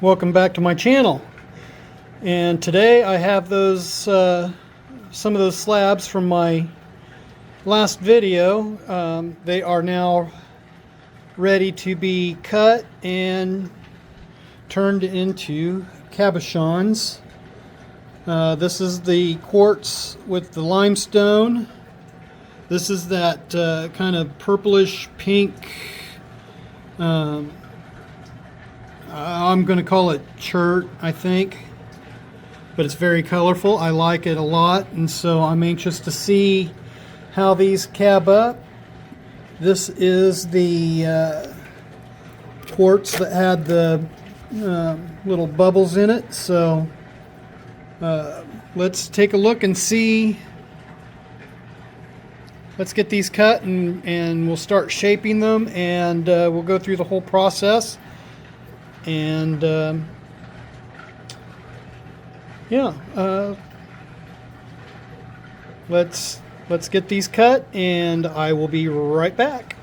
Welcome back to my channel. And today I have those some of those slabs from my last video. They are now ready to be cut and turned into cabochons. This is the quartz with the limestone. This is that kind of purplish pink, I'm going to call it chert, I think, but it's very colorful. I like it a lot, and so I'm anxious to see how these cab up. This is the quartz that had the little bubbles in it, so let's take a look and see. Let's get these cut and we'll start shaping them, and we'll go through the whole process. And let's get these cut, and I will be right back.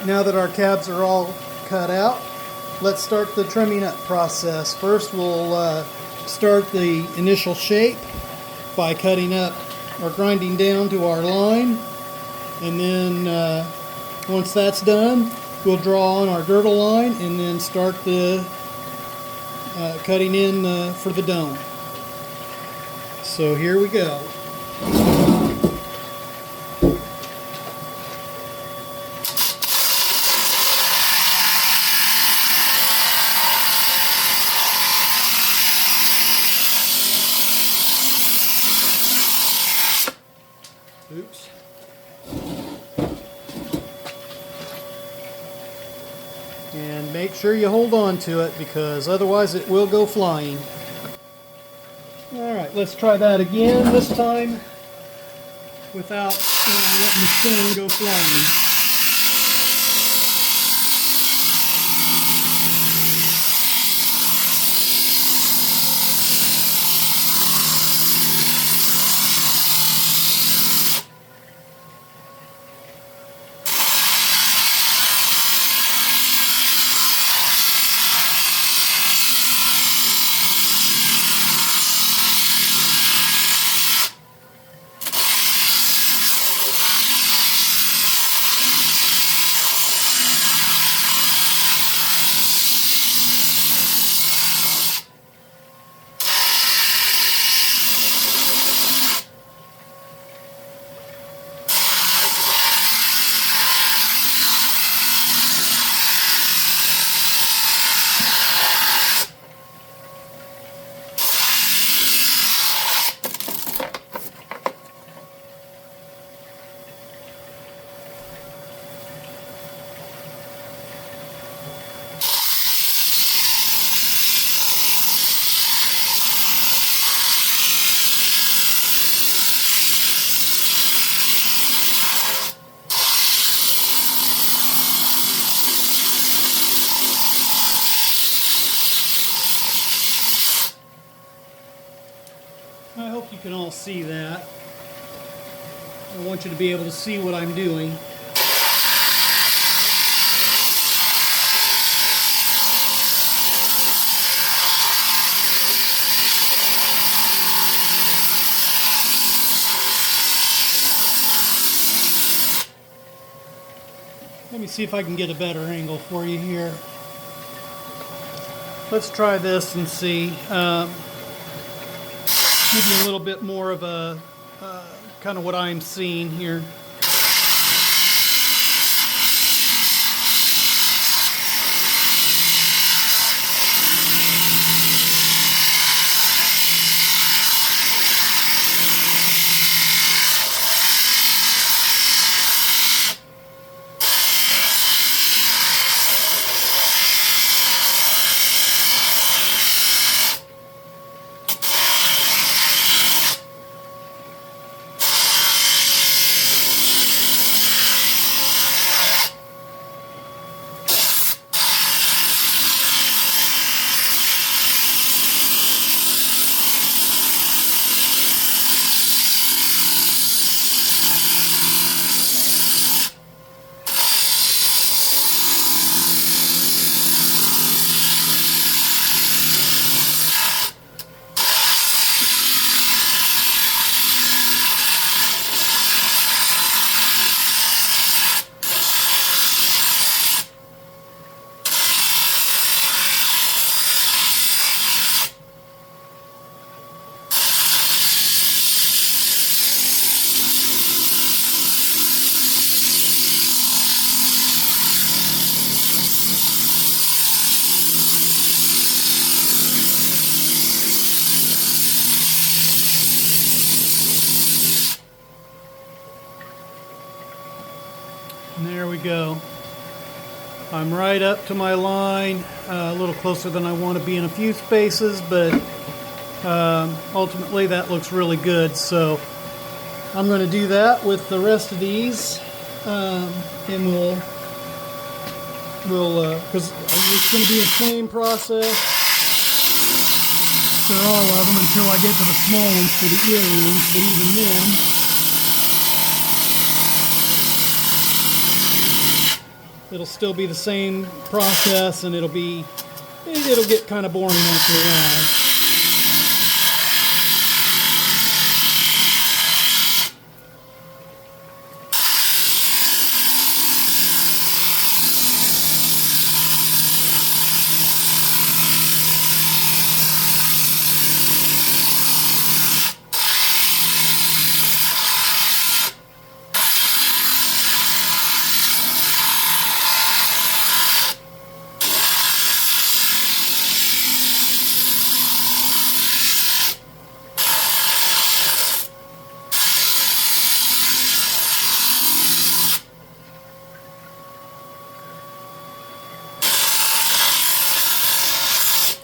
now that our cabs are all cut out, let's start the trimming up process. First, we'll start the initial shape by cutting up or grinding down to our line, and then once that's done, we'll draw on our girdle line and then start the cutting in for the dome. So here we go. Oops. And make sure you hold on to it, because otherwise it will go flying. Alright, let's try that again, this time without letting the stone go flying. I hope you can all see that. I want you to be able to see what I'm doing. Let me see if I can get a better angle for you here. Let's try this and see. Give you a little bit more of a kind of what I'm seeing here. And there we go. I'm right up to my line, a little closer than I want to be in a few spaces, but ultimately that looks really good. So I'm going to do that with the rest of these, and we'll because it's going to be the same process for all of them until I get to the small ones for the earrings, but even then it'll still be the same process, and it'll get kind of boring after a while.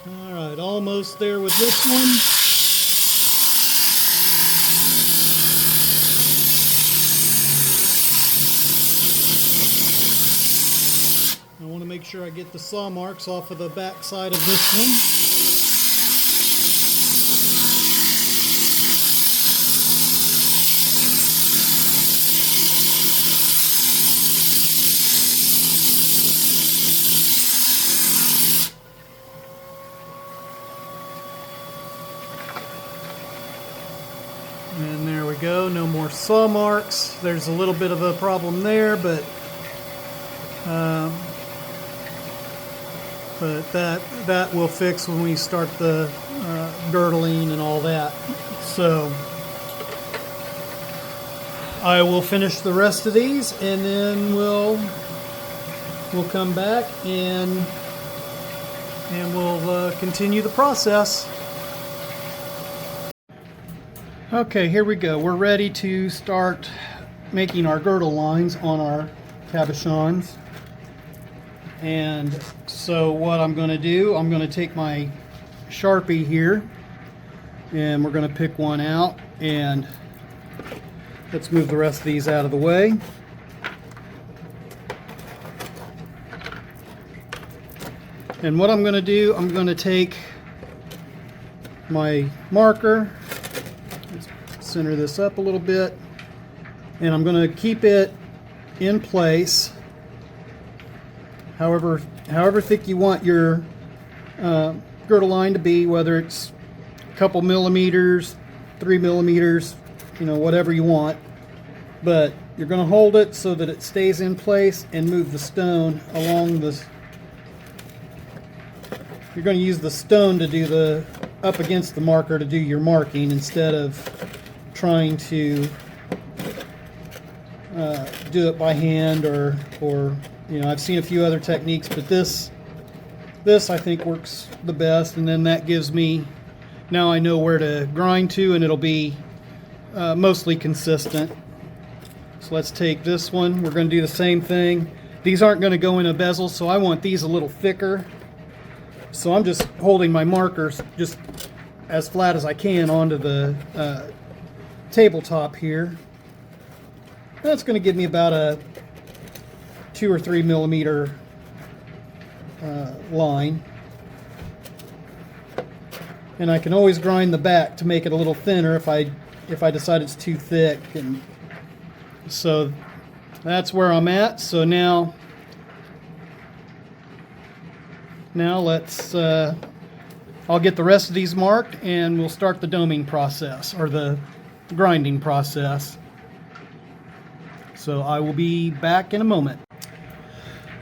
Alright, almost there with this one. I want to make sure I get the saw marks off of the back side of this one. And there we go, no more saw marks. There's a little bit of a problem there, but that will fix when we start the girdling and all that. So I will finish the rest of these, and then we'll come back and we'll continue the process. Okay, here we go. We're ready to start making our girdle lines on our cabochons. And so what I'm going to do, I'm going to take my Sharpie here, and we're going to pick one out, and let's move the rest of these out of the way. And what I'm going to do, I'm going to take my marker, center this up a little bit, and I'm going to keep it in place however thick you want your girdle line to be, whether it's a couple millimeters, 3 millimeters, you know, whatever you want. But you're going to hold it so that it stays in place and move the stone along this. You're going to use the stone to do the up against the marker to do your marking, instead of trying to do it by hand, or you know, I've seen a few other techniques, but this I think works the best. And then that gives me, now I know where to grind to, and it'll be mostly consistent. So let's take this one. We're going to do the same thing. These aren't going to go in a bezel, so I want these a little thicker. So I'm just holding my markers just as flat as I can onto the tabletop here. That's going to give me about a 2 or 3 millimeter line. And I can always grind the back to make it a little thinner if I decide it's too thick. And so that's where I'm at. So now let's I'll get the rest of these marked, and we'll start the doming process, or the grinding process. So I will be back in a moment.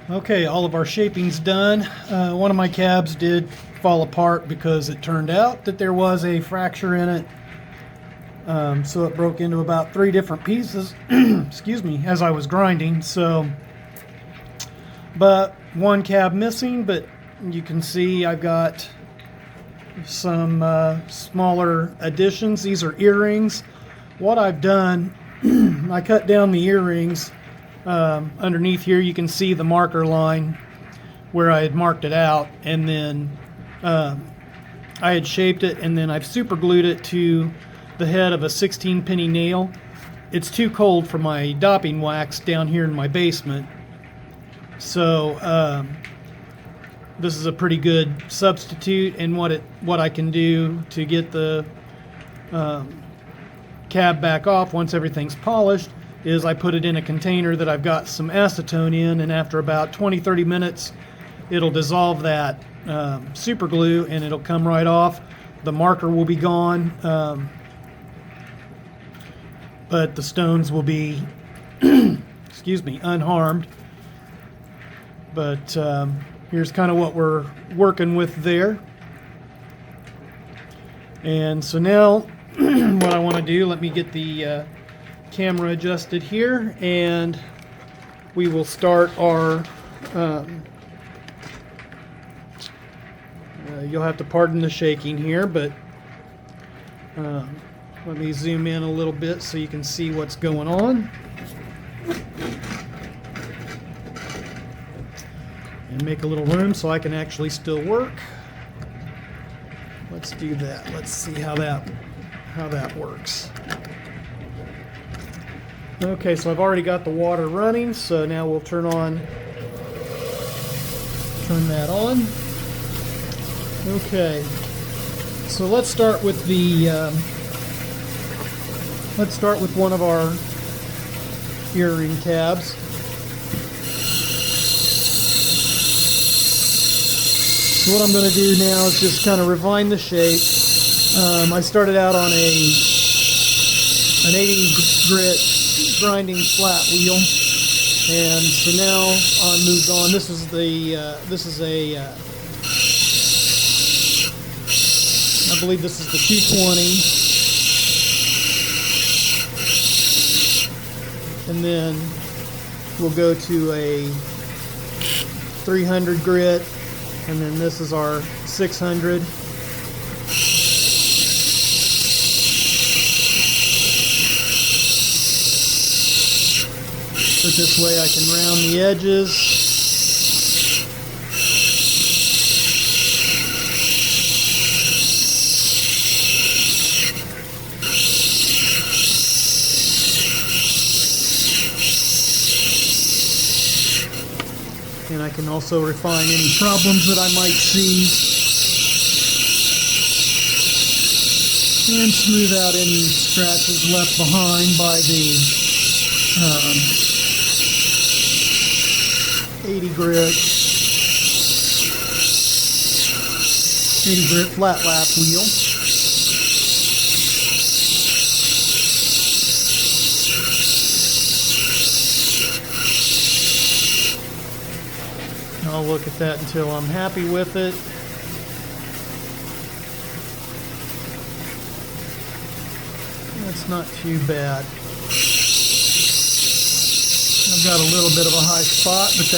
Okay, all of our shaping's done. One of my cabs did fall apart because it turned out that there was a fracture in it. So it broke into about 3 different pieces, excuse me, as I was grinding. So, but one cab missing, but you can see I've got some smaller additions. These are earrings. What I've done, I cut down the earrings. Underneath here you can see the marker line where I had marked it out, and then I had shaped it, and then I've super glued it to the head of a 16-penny nail. It's too cold for my dopping wax down here in my basement, so this is a pretty good substitute. And what I can do to get the cab back off once everything's polished is I put it in a container that I've got some acetone in, and after about 20-30 minutes it'll dissolve that super glue and it'll come right off. The marker will be gone, but the stones will be excuse me, unharmed. But here's kind of what we're working with there. And so now what I want to do, let me get the camera adjusted here, and we will start our you'll have to pardon the shaking here, but let me zoom in a little bit so you can see what's going on. And make a little room so I can actually still work. Let's do that. Let's see how that works. Okay, so I've already got the water running, so now we'll turn that on. Okay, so let's start with one of our earring tabs. So what I'm going to do now is just kind of refine the shape. I started out on an 80 grit grinding flat wheel, and so now I moved on. This is I believe this is the 220, and then we'll go to a 300 grit, and then this is our 600. So this way I can round the edges. And I can also refine any problems that I might see and smooth out any scratches left behind by the 80 grit flat lap wheel. I'll look at that until I'm happy with it. That's not too bad. I've got a little bit of a high spot, but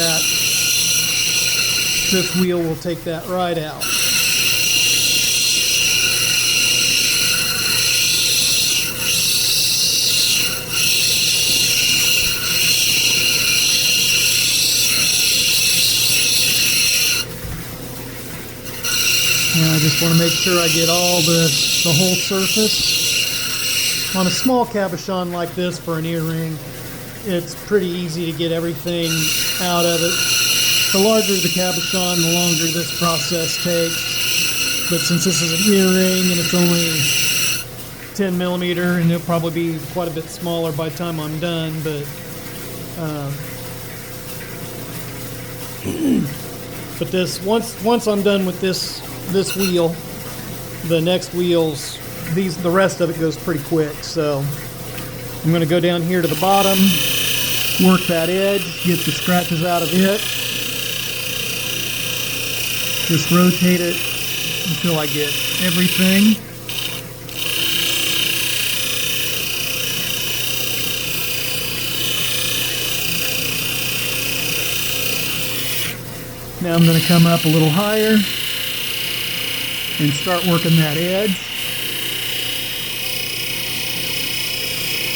this wheel will take that right out. And I just want to make sure I get all the whole surface. On a small cabochon like this for an earring, it's pretty easy to get everything out of it. The larger the cabochon, the longer this process takes. But since this is an earring and it's only 10 millimeter, and it'll probably be quite a bit smaller by the time I'm done, but this once I'm done with this wheel, the next wheels, the rest of it goes pretty quick. So I'm going to go down here to the bottom, work that edge, get the scratches out of it, just rotate it until I get everything. Now I'm going to come up a little higher and start working that edge.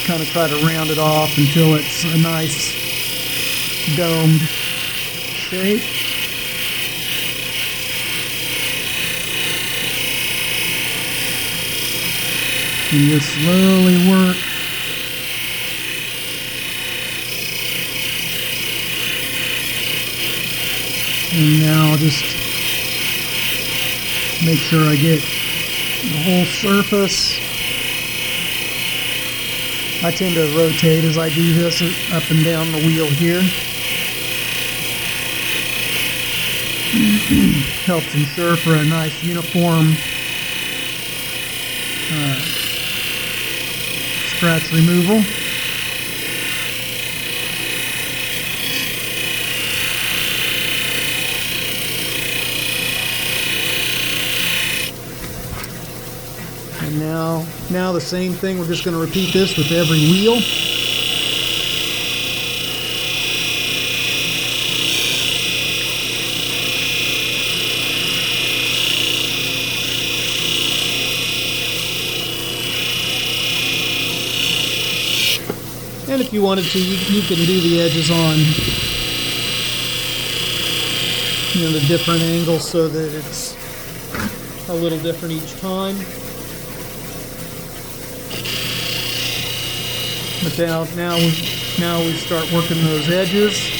Kind of try to round it off until it's a nice domed shape. And just slowly work. And now I'll just make sure I get the whole surface. I tend to rotate as I do this up and down the wheel here. Helps ensure for a nice uniform scratch removal. And now the same thing, we're just going to repeat this with every wheel. And if you wanted to, you can do the edges on, the different angles so that it's a little different each time. But now we start working those edges.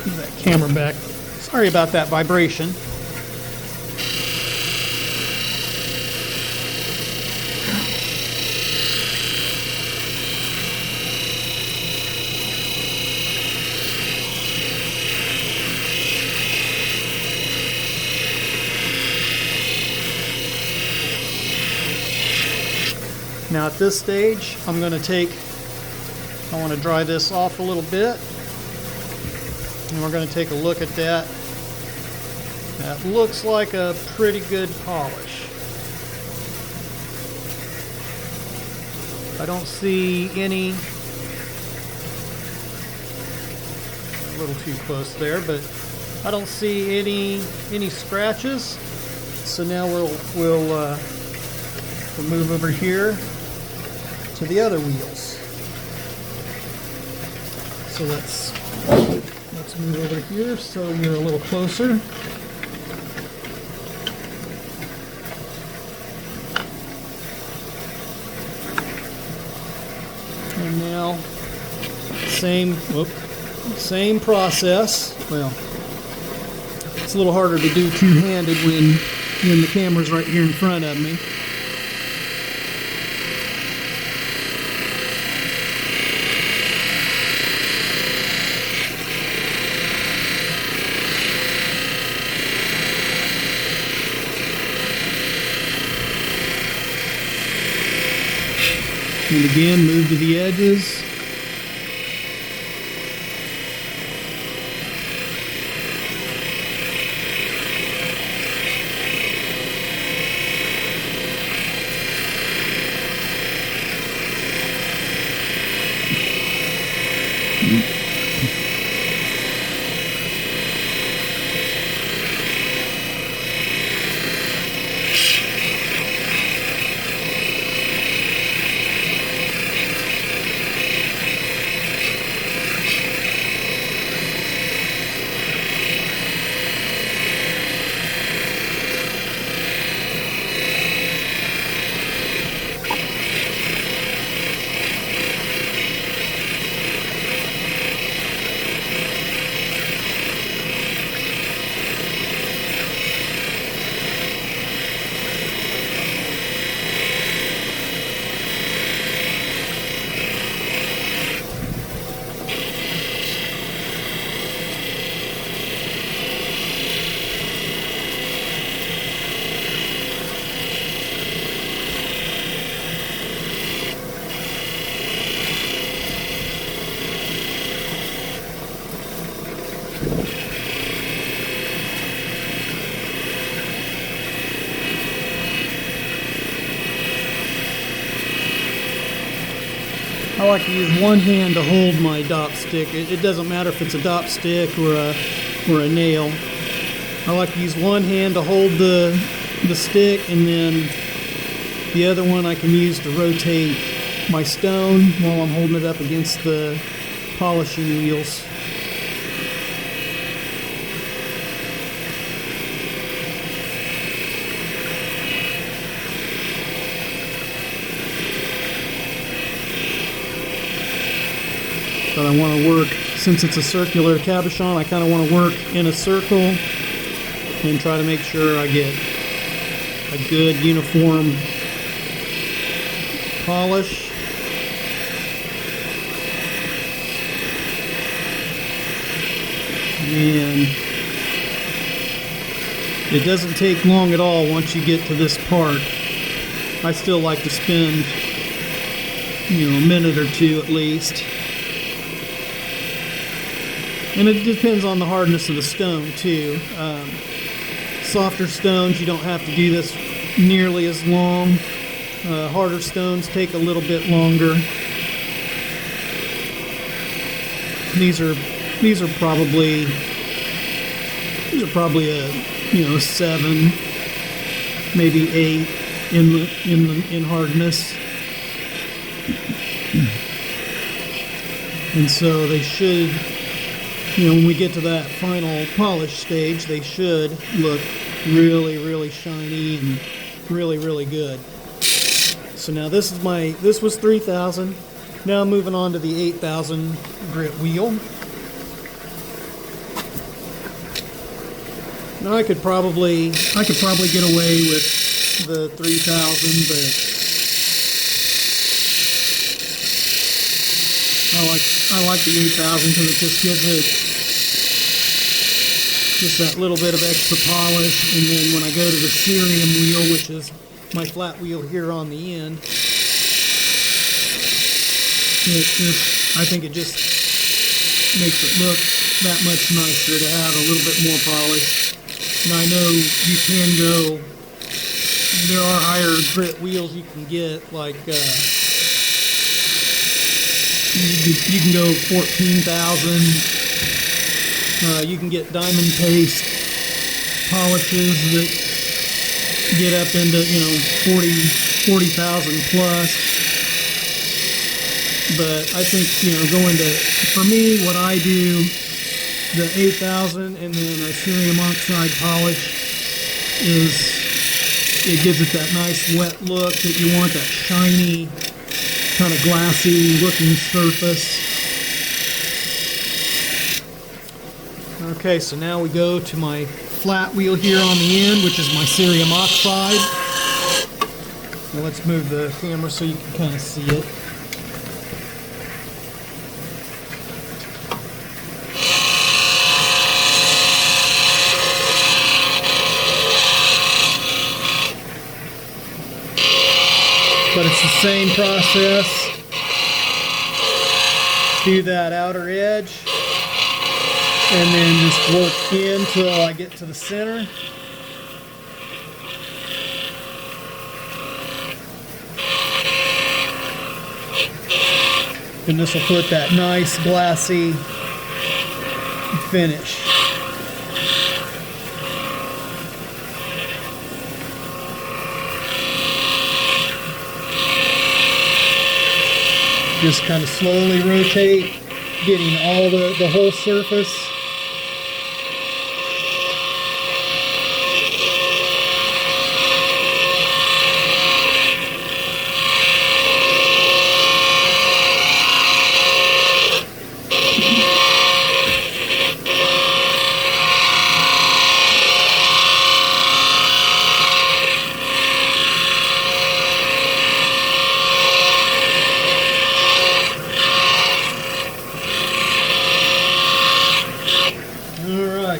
Move that camera back. Sorry about that vibration. Now at this stage, I want to dry this off a little bit. And we're going to take a look at that. That looks like a pretty good polish. I don't see any, a little too close there, but I don't see any scratches. So now we'll move over here to the other wheels. So let's move over here so you're a little closer. And now same process. Well, it's a little harder to do two-handed when the camera's right here in front of me. And again, move to the edges. I like to use one hand to hold my dop stick. It doesn't matter if it's a dop stick or a nail. I like to use one hand to hold the stick, and then the other one I can use to rotate my stone while I'm holding it up against the polishing wheels. I want to work, since it's a circular cabochon, I kind of want to work in a circle and try to make sure I get a good uniform polish. And it doesn't take long at all once you get to this part. I still like to spend, a minute or two at least. And it depends on the hardness of the stone too. Softer stones, you don't have to do this nearly as long. Harder stones take a little bit longer. These are probably a 7, maybe 8 in hardness. And so they should, when we get to that final polish stage, they should look really, really shiny and really, really good. So now this was 3,000. Now moving on to the 8,000 grit wheel. Now I could probably get away with the 3,000, but I like the 8,000 because it just gives it just that little bit of extra polish. And then when I go to the cerium wheel, which is my flat wheel here on the end, I think it just makes it look that much nicer to have a little bit more polish. And I know you can go, there are higher grit wheels you can get, like you can go 14,000. You can get diamond paste polishes that get up into 40,000 plus. But I think for me, what I do, the 8,000 and then a cerium oxide polish it gives it that nice wet look that you want, that shiny, kind of glassy looking surface. Okay, so now we go to my flat wheel here on the end, which is my cerium oxide. Now let's move the camera so you can kind of see it. But it's the same process. Do that outer edge and then just work in till I get to the center. And this will put that nice glassy finish. Just kind of slowly rotate, getting all the whole surface.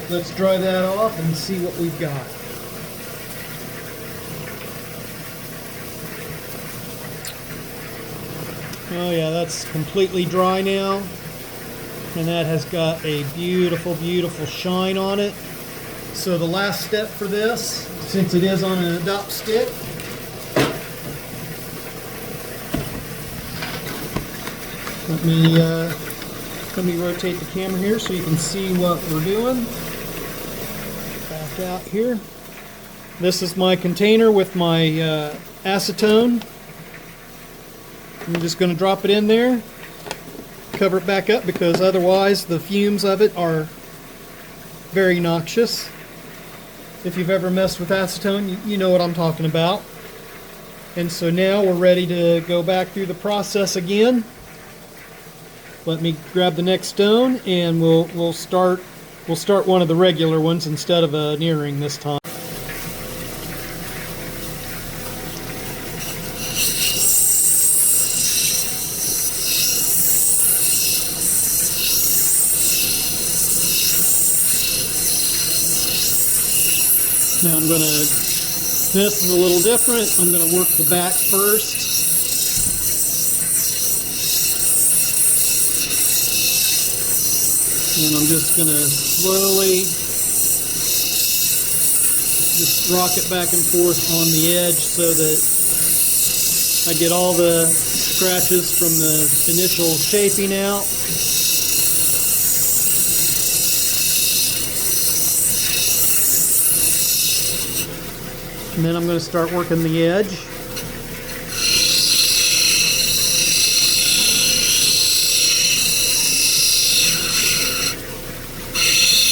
Let's dry that off and see what we've got. Oh yeah, that's completely dry now. And that has got a beautiful, beautiful shine on it. So the last step for this, since it is on an adopt stick, let me rotate the camera here so you can see what we're doing. Back out here. This is my container with my acetone. I'm just going to drop it in there, cover it back up because otherwise the fumes of it are very noxious. If you've ever messed with acetone, you know what I'm talking about. And so now we're ready to go back through the process again. let me grab the next stone, and we'll start one of the regular ones instead of an earring this time. Now I'm going to, this is a little different. I'm going to work the back first. And I'm just going to slowly just rock it back and forth on the edge so that I get all the scratches from the initial shaping out. And then I'm going to start working the edge.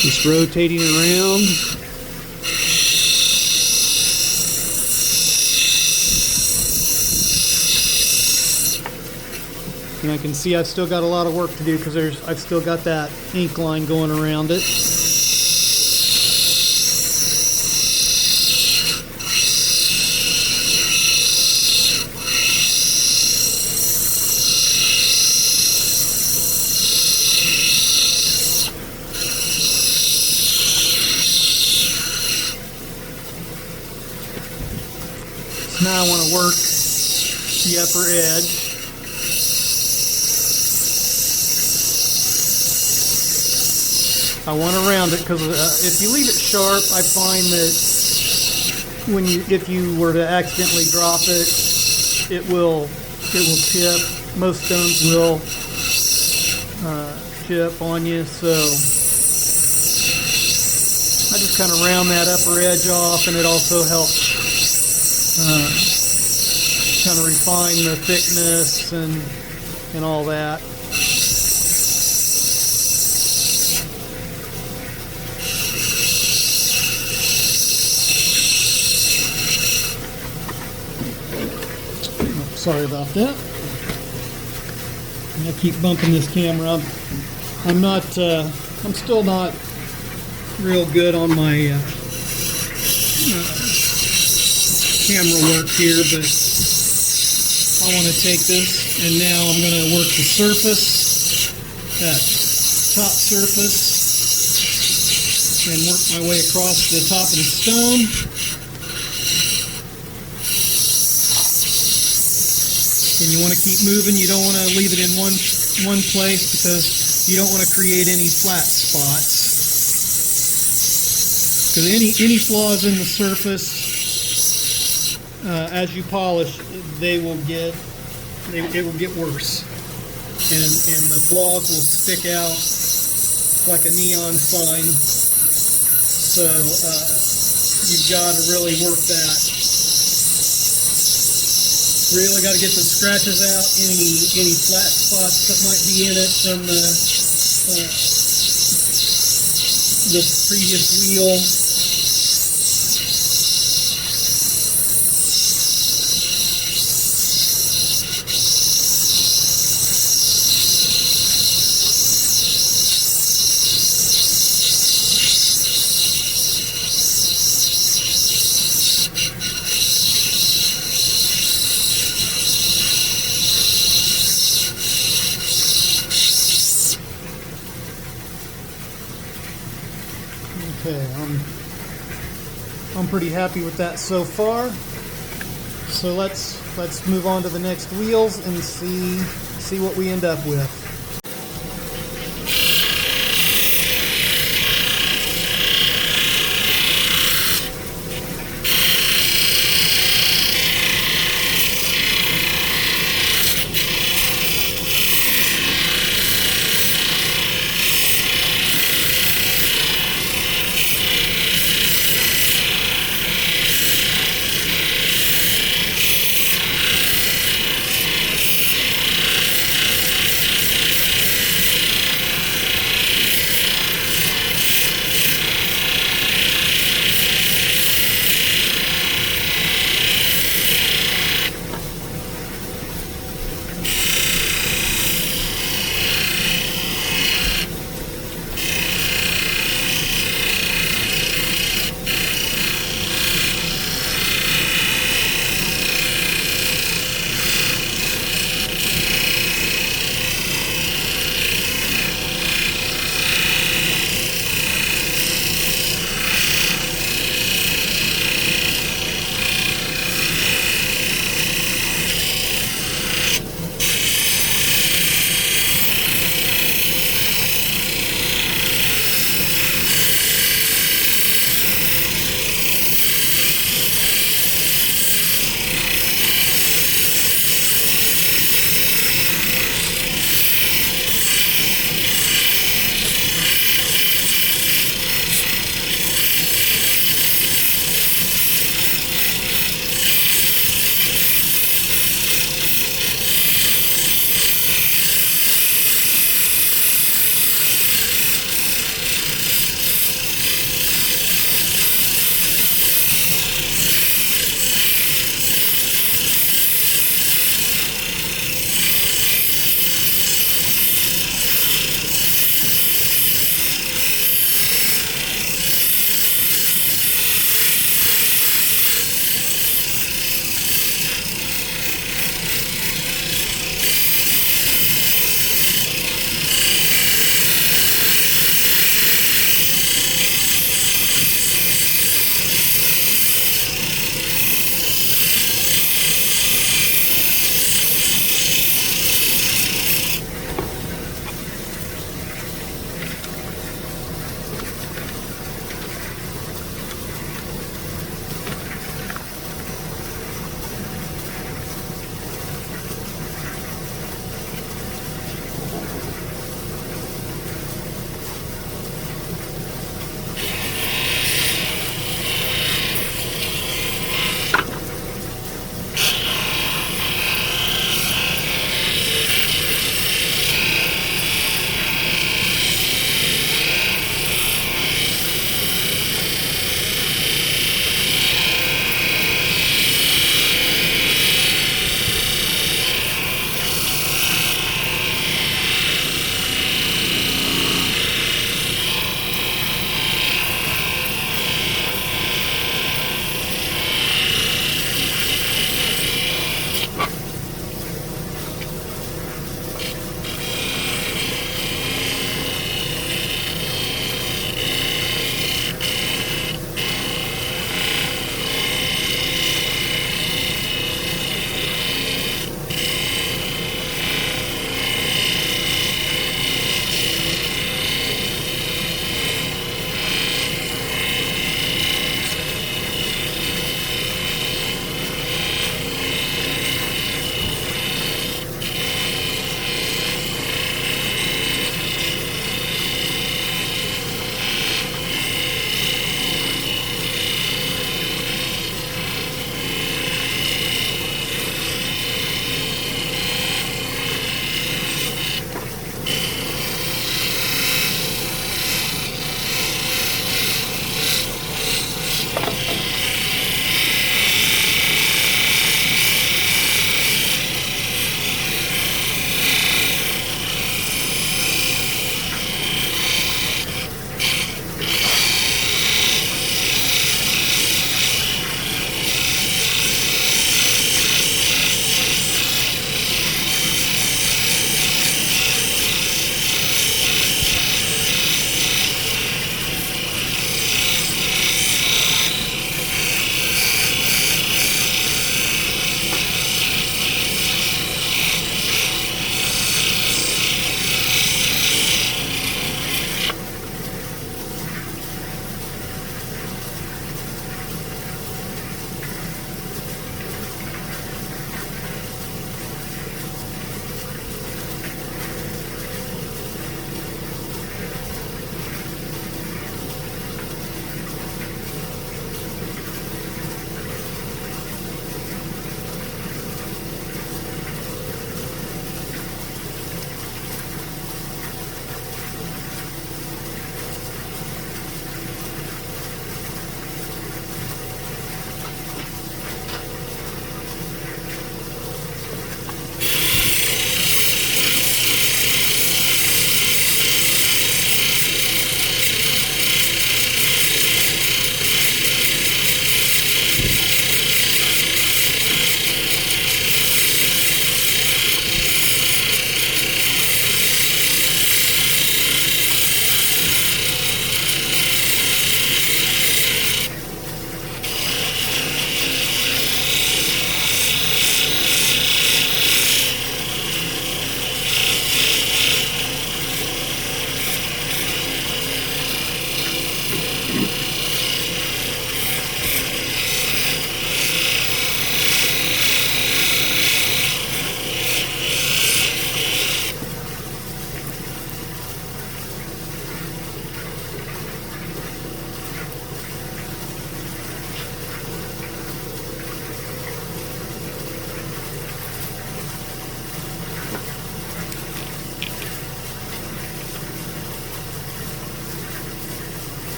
Just rotating around. And I can see I've still got a lot of work to do because I've still got that ink line going around it. Now I want to work the upper edge. I want to round it because if you leave it sharp, I find that if you were to accidentally drop it, it will chip. Most stones will chip on you, so I just kind of round that upper edge off, and it also helps kind of refine the thickness and all that. Oh, sorry about that. I keep bumping this camera. I'm still not real good on my camera work here, but I want to take this, and now I'm going to work the surface, that top surface, and work my way across the top of the stone. And you want to keep moving. You don't want to leave it in one place because you don't want to create any flat spots. Because any flaws in the surface, as you polish, it will get worse, and the flaws will stick out like a neon sign. So you've got to really work that. Really got to get the scratches out, any flat spots that might be in it from the previous wheel. Okay, I'm pretty happy with that so far. So let's move on to the next wheels and see what we end up with.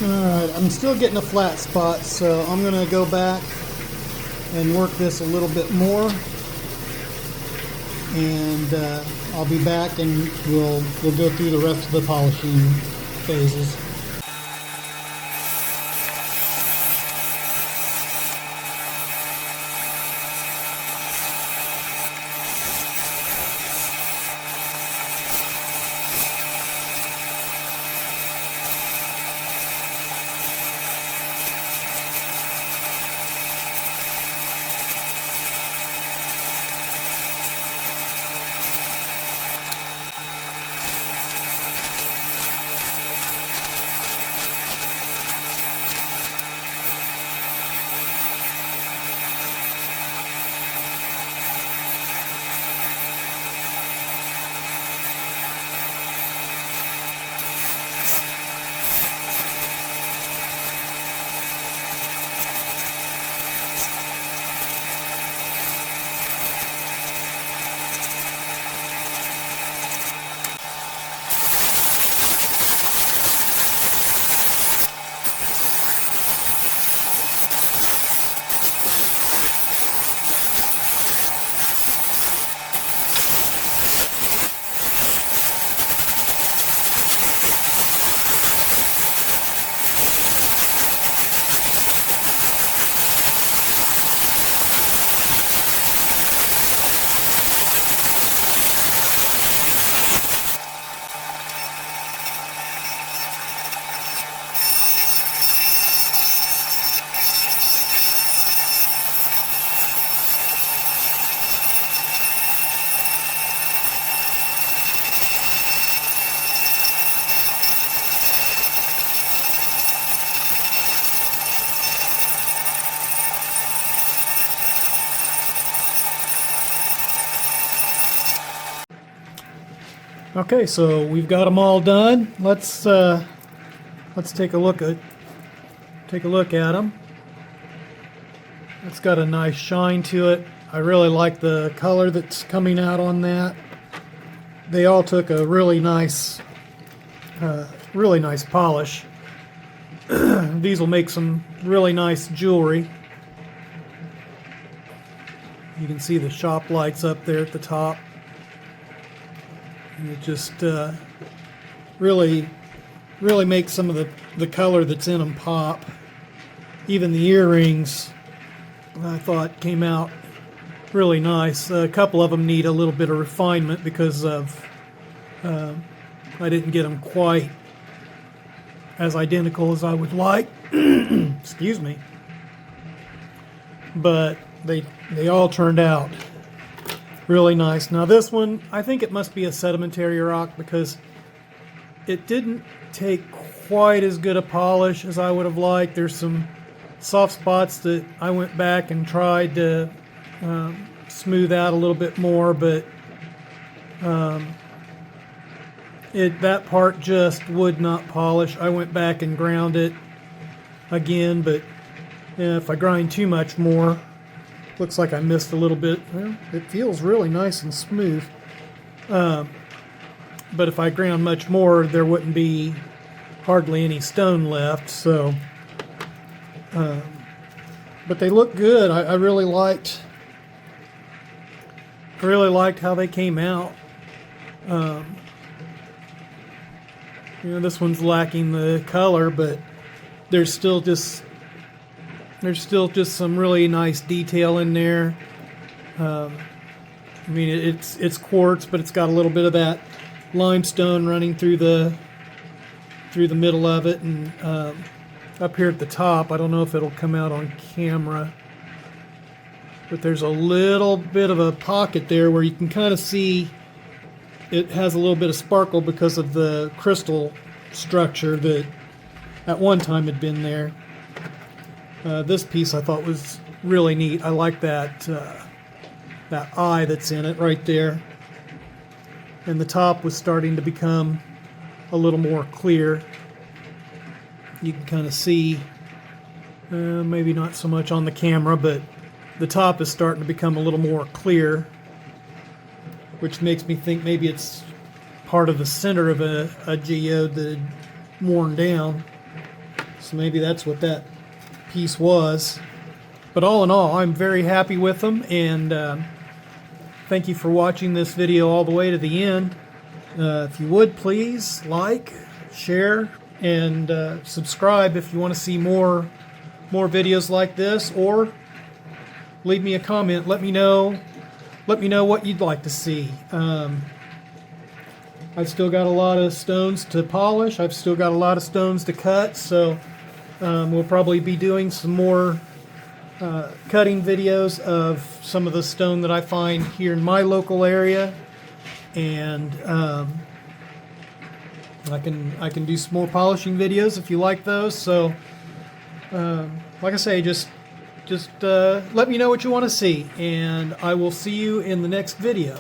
Alright, I'm still getting a flat spot, so I'm going to go back and work this a little bit more. And I'll be back and we'll go through the rest of the polishing phases. Okay, so we've got them all done. Let's take a look at them. It's got a nice shine to it. I really like the color that's coming out on that. They all took a really nice polish. These will make some really nice jewelry. You can see the shop lights up there at the top. And it just really makes some of the color that's in them pop. Even the earrings, I thought, came out really nice. A couple of them need a little bit of refinement because of I didn't get them quite as identical as I would like. Excuse me. But they all turned out really nice. Now this one, I think it must be a sedimentary rock because it didn't take quite as good a polish as I would have liked. There's some soft spots that I went back and tried to smooth out a little bit more, but that part just would not polish. I went back and ground it again, but if I grind too much more, looks like I missed a little bit. Well, it feels really nice and smooth. But if I ground much more, there wouldn't be hardly any stone left. So, but they look good. I really liked how they came out. This one's lacking the color, but there's still just some really nice detail in there. I mean, it's quartz, but it's got a little bit of that limestone running through the middle of it, and up here at the top, I don't know if it'll come out on camera, but there's a little bit of a pocket there where you can kind of see it has a little bit of sparkle because of the crystal structure that at one time had been there. This piece I thought was really neat. I like that eye that's in it right there. And the top was starting to become a little more clear. You can kind of see, maybe not so much on the camera, but the top is starting to become a little more clear, which makes me think maybe it's part of the center of a geode that had worn down. So maybe that's what that piece was. But all in all, I'm very happy with them, and thank you for watching this video all the way to the end. If you would, please like, share, and subscribe if you want to see more videos like this, or leave me a comment. Let me know what you'd like to see. I've still got a lot of stones to polish. I've still got a lot of stones to cut, so we'll probably be doing some more cutting videos of some of the stone that I find here in my local area, and I can do some more polishing videos if you like those. So like I say, just let me know what you want to see, and I will see you in the next video.